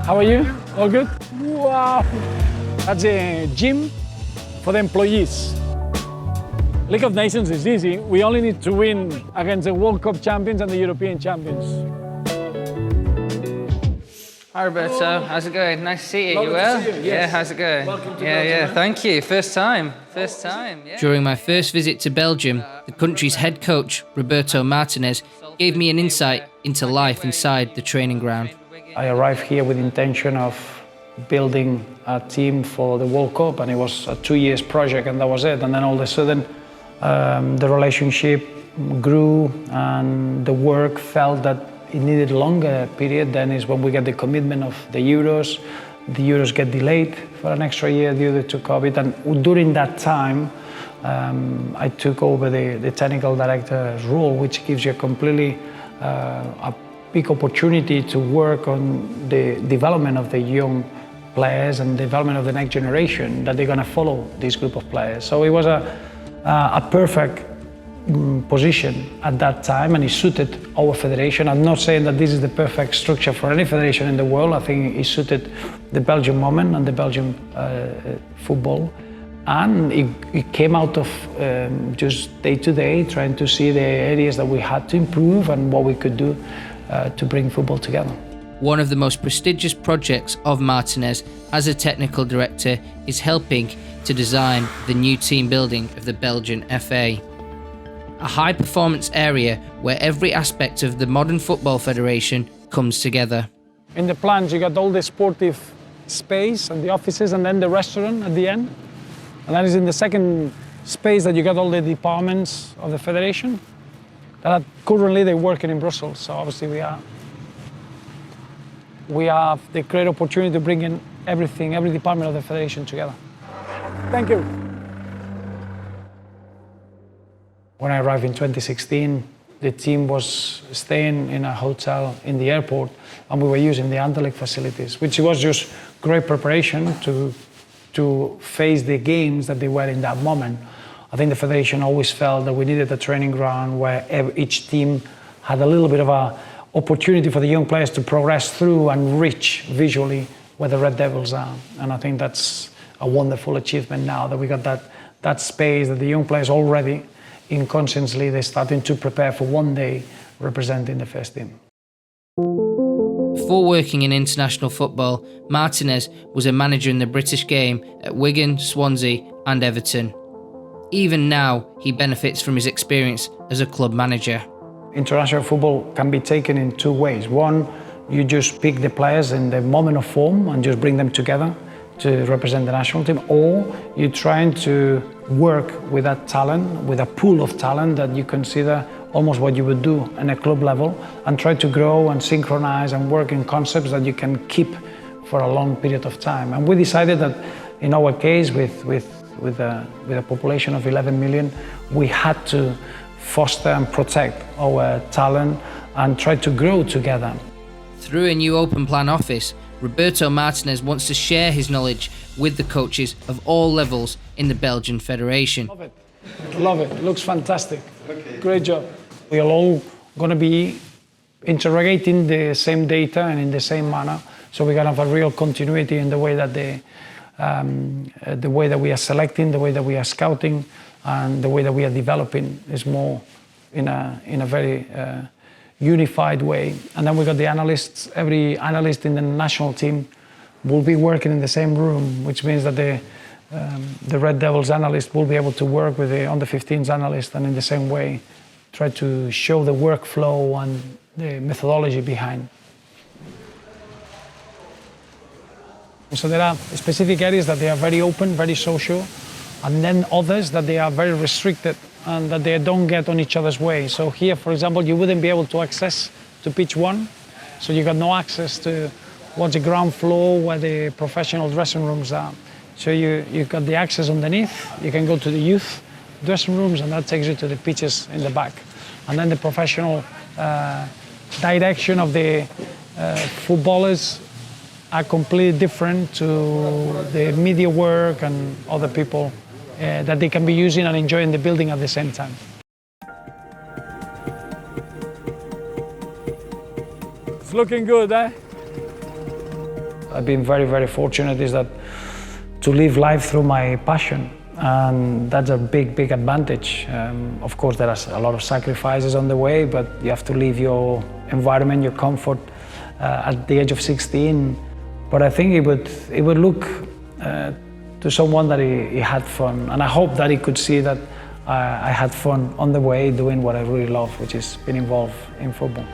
How are you? All good? Wow! That's a gym for the employees. League of Nations is easy. We only need to win against the World Cup champions and the European champions. Hi Roberto, how's it going? Nice to see you. Lovely You well? to see you, yes. Yeah, how's it going? Welcome to yeah, Belgium, eh? thank you. First time. Yeah. During my first visit to Belgium, the country's head coach, Roberto Martínez, gave me an insight into life inside the training ground. I arrived here with the intention of building a team for the World Cup, and it was a 2 years project, and that was it. And then all of a sudden, the relationship grew, and the work felt that it needed a longer period. Then is when we get the commitment of the Euros. The Euros get delayed for an extra year due to COVID, and during that time, I took over the technical director's role, which gives you a completely a big opportunity to work on the development of the young players and development of the next generation that they're going to follow this group of players. So it was a perfect position at that time, and it suited our federation. I'm not saying that this is the perfect structure for any federation in the world. I think it suited the Belgian moment and the Belgian football. And it came out of just day to day, trying to see the areas that we had to improve and what we could do to bring football together. One of the most prestigious projects of Martínez as a technical director is helping to design the new team building of the Belgian FA. A high-performance area where every aspect of the modern football federation comes together. In the plans, you got all the sportive space and the offices, and then the restaurant at the end. And that is in the second space that you got all the departments of the federation. That currently they're working in Brussels. So obviously we have the great opportunity to bring in everything, every department of the federation together. Thank you. When I arrived in 2016, the team was staying in a hotel in the airport, and we were using the Anderlecht facilities, which was just great preparation to face the games that they were in that moment. I think the federation always felt that we needed a training ground where each team had a little bit of an opportunity for the young players to progress through and reach visually where the Red Devils are. And I think that's a wonderful achievement now that we got that space, that the young players already inconsciously they're starting to prepare for one day representing the first team. Before working in international football, Martínez was a manager in the British game at Wigan, Swansea and Everton. Even now, he benefits from his experience as a club manager. International football can be taken in two ways. One, you just pick the players in the moment of form and just bring them together to represent the national team, or you're trying to work with that talent, with a pool of talent that you consider almost what you would do in a club level, and try to grow and synchronize and work in concepts that you can keep for a long period of time. And we decided that in our case, with a population of 11 million, we had to foster and protect our talent and try to grow together. Through a new open plan office, Roberto Martínez wants to share his knowledge with the coaches of all levels in the Belgian Federation. Love it. Love it. It looks fantastic. Okay. Great job. We are all going to be interrogating the same data and in the same manner, so we're going to have a real continuity in the way that the way that we are selecting, the way that we are scouting, and the way that we are developing is more in a very unified way. And then we got the analysts. Every analyst in the national team will be working in the same room, which means that the Red Devils analyst will be able to work with the under-15s analyst, and in the same way try to show the workflow and the methodology behind. So there are specific areas that they are very open, very social, and then others that they are very restricted and that they don't get on each other's way. So here, for example, you wouldn't be able to access to pitch 1, so you got no access to what's the ground floor where the professional dressing rooms are. So you got the access underneath, you can go to the youth dressing rooms, and that takes you to the pitches in the back. And then the professional direction of the footballers are completely different to the media work and other people that they can be using and enjoying the building at the same time. It's looking good, eh? I've been very, very fortunate is that to live life through my passion. And that's a big, big advantage. Of course, there are a lot of sacrifices on the way, but you have to leave your environment, your comfort at the age of 16. But I think it would look to someone that he had fun. And I hope that he could see that I had fun on the way doing what I really love, which is being involved in football.